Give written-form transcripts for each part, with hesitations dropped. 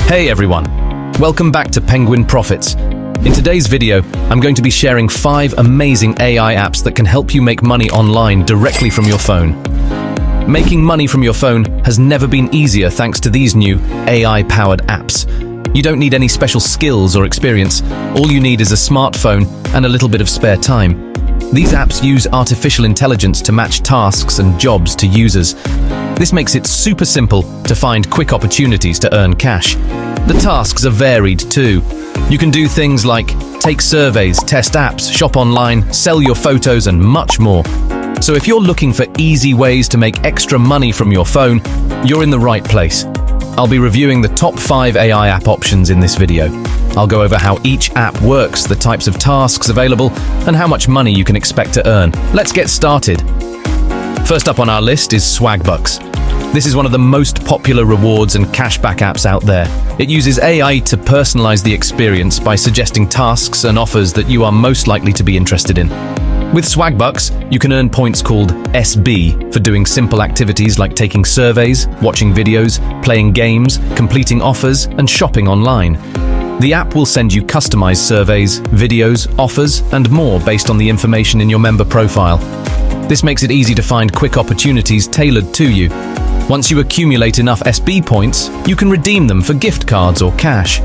Hey everyone, welcome back to Penguin Profits. In today's video, I'm going to be sharing 5 amazing AI apps that can help you make money online directly from your phone. Making money from your phone has never been easier thanks to these new AI-powered apps. You don't need any special skills or experience. All you need is a smartphone and a little bit of spare time. These apps use artificial intelligence to match tasks and jobs to users. This makes it super simple to find quick opportunities to earn cash. The tasks are varied too. You can do things like take surveys, test apps, shop online, sell your photos, and much more. So if you're looking for easy ways to make extra money from your phone, you're in the right place. I'll be reviewing the top 5 AI app options in this video. I'll go over how each app works, the types of tasks available, and how much money you can expect to earn. Let's get started. First up on our list is Swagbucks. This is one of the most popular rewards and cashback apps out there. It uses AI to personalize the experience by suggesting tasks and offers that you are most likely to be interested in. With Swagbucks, you can earn points called SB for doing simple activities like taking surveys, watching videos, playing games, completing offers, and shopping online. The app will send you customized surveys, videos, offers, and more based on the information in your member profile. This makes it easy to find quick opportunities tailored to you. Once you accumulate enough SB points, you can redeem them for gift cards or cash.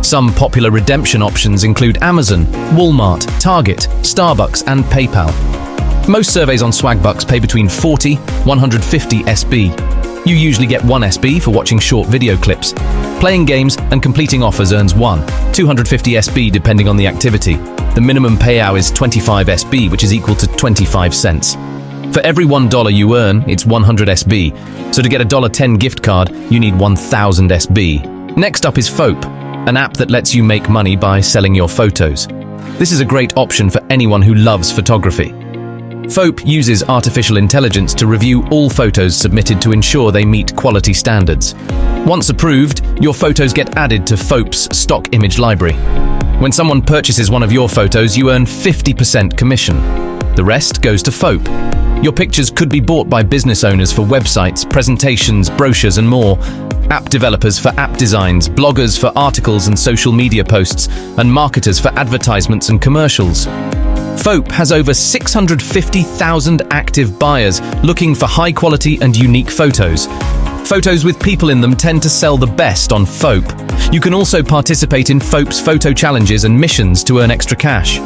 Some popular redemption options include Amazon, Walmart, Target, Starbucks, and PayPal. Most surveys on Swagbucks pay between 40 and 150 SB. You usually get 1 SB for watching short video clips. Playing games and completing offers earns 250 SB depending on the activity. The minimum payout is 25 SB, which is equal to 25 cents. For every $1 you earn, it's 100 SB. So to get a $1.10 gift card, you need 1,000 SB. Next up is Fope, an app that lets you make money by selling your photos. This is a great option for anyone who loves photography. Fope uses artificial intelligence to review all photos submitted to ensure they meet quality standards. Once approved, your photos get added to Fope's stock image library. When someone purchases one of your photos, you earn 50% commission. The rest goes to Fope. Your pictures could be bought by business owners for websites, presentations, brochures, and more. App developers for app designs, bloggers for articles and social media posts, and marketers for advertisements and commercials. Fope has over 650,000 active buyers looking for high-quality and unique photos. Photos with people in them tend to sell the best on Fope. You can also participate in Fope's photo challenges and missions to earn extra cash.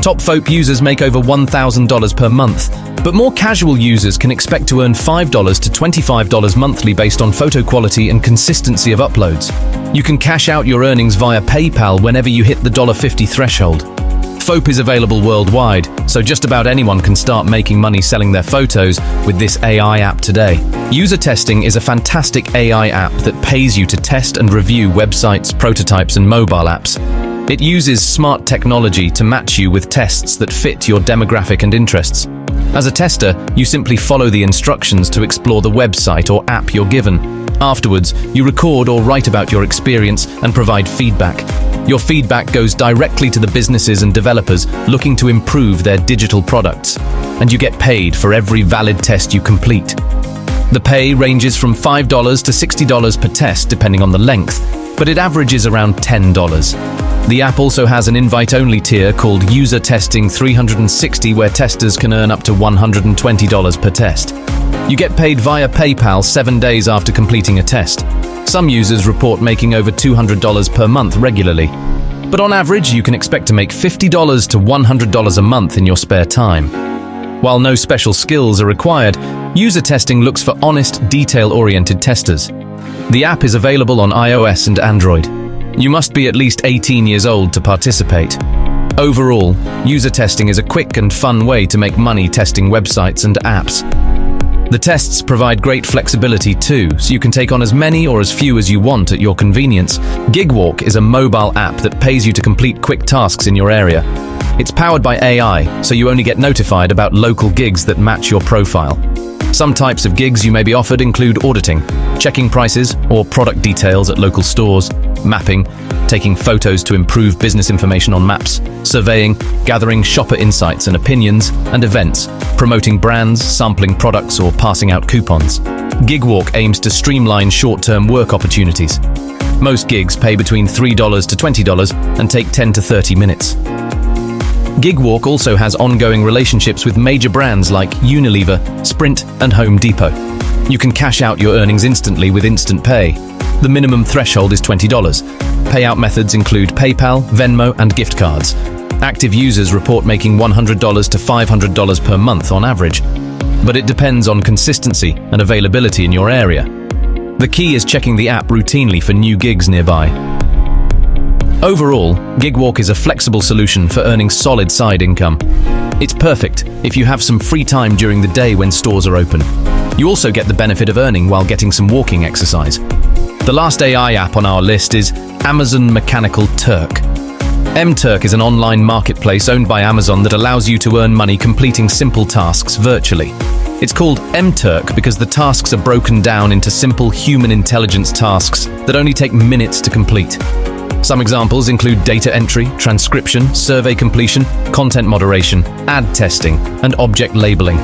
Top Fope users make over $1,000 per month, but more casual users can expect to earn $5 to $25 monthly based on photo quality and consistency of uploads. You can cash out your earnings via PayPal whenever you hit the $50 threshold. Fope is available worldwide, so just about anyone can start making money selling their photos with this AI app today. UserTesting is a fantastic AI app that pays you to test and review websites, prototypes, and mobile apps. It uses smart technology to match you with tests that fit your demographic and interests. As a tester, you simply follow the instructions to explore the website or app you're given. Afterwards, you record or write about your experience and provide feedback. Your feedback goes directly to the businesses and developers looking to improve their digital products, and you get paid for every valid test you complete. The pay ranges from $5 to $60 per test depending on the length, but it averages around $10. The app also has an invite-only tier called UserTesting 360 where testers can earn up to $120 per test. You get paid via PayPal 7 days after completing a test. Some users report making over $200 per month regularly. But on average, you can expect to make $50 to $100 a month in your spare time. While no special skills are required, UserTesting looks for honest, detail-oriented testers. The app is available on iOS and Android. You must be at least 18 years old to participate. Overall, UserTesting is a quick and fun way to make money testing websites and apps. The tests provide great flexibility too, so you can take on as many or as few as you want at your convenience. Gigwalk is a mobile app that pays you to complete quick tasks in your area. It's powered by AI, so you only get notified about local gigs that match your profile. Some types of gigs you may be offered include auditing, checking prices or product details at local stores, mapping, taking photos to improve business information on maps, surveying, gathering shopper insights and opinions, and events, promoting brands, sampling products, or passing out coupons. Gigwalk aims to streamline short-term work opportunities. Most gigs pay between $3 to $20 and take 10 to 30 minutes. Gigwalk also has ongoing relationships with major brands like Unilever, Sprint, and Home Depot. You can cash out your earnings instantly with instant pay. The minimum threshold is $20. Payout methods include PayPal, Venmo, and gift cards. Active users report making $100 to $500 per month on average. But it depends on consistency and availability in your area. The key is checking the app routinely for new gigs nearby. Overall, Gigwalk is a flexible solution for earning solid side income. It's perfect if you have some free time during the day when stores are open. You also get the benefit of earning while getting some walking exercise. The last AI app on our list is Amazon Mechanical Turk. Turk is an online marketplace owned by Amazon that allows you to earn money completing simple tasks virtually. It's called Turk because the tasks are broken down into simple human intelligence tasks that only take minutes to complete. Some examples include data entry, transcription, survey completion, content moderation, ad testing, and object labeling.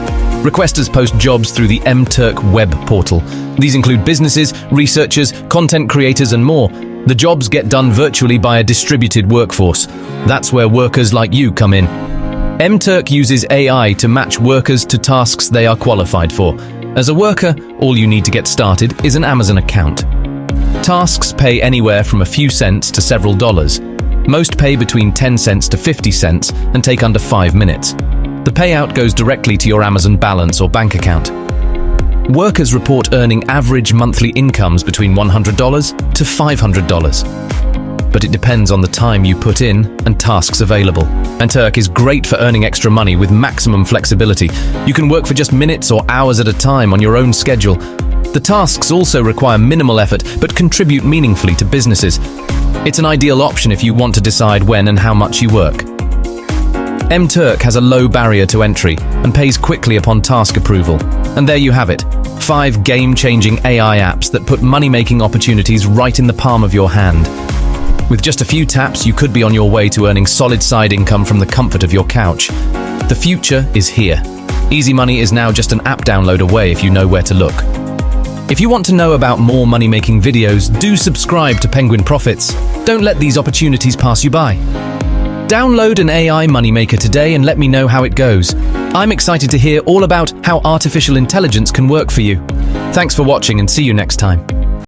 Requesters post jobs through the Turk web portal. These include businesses, researchers, content creators, and more. The jobs get done virtually by a distributed workforce. That's where workers like you come in. Turk uses AI to match workers to tasks they are qualified for. As a worker, all you need to get started is an Amazon account. Tasks pay anywhere from a few cents to several dollars. Most pay between 10 cents to 50 cents and take under 5 minutes. The payout goes directly to your Amazon balance or bank account. Workers report earning average monthly incomes between $100 to $500. But it depends on the time you put in and tasks available. Turk is great for earning extra money with maximum flexibility. You can work for just minutes or hours at a time on your own schedule. The tasks also require minimal effort but contribute meaningfully to businesses. It's an ideal option if you want to decide when and how much you work. Turk has a low barrier to entry and pays quickly upon task approval. And there you have it, 5 game-changing AI apps that put money-making opportunities right in the palm of your hand. With just a few taps, you could be on your way to earning solid side income from the comfort of your couch. The future is here. Easy money is now just an app download away if you know where to look. If you want to know about more money-making videos, do subscribe to Penguin Profits. Don't let these opportunities pass you by. Download an AI moneymaker today and let me know how it goes. I'm excited to hear all about how artificial intelligence can work for you. Thanks for watching and see you next time.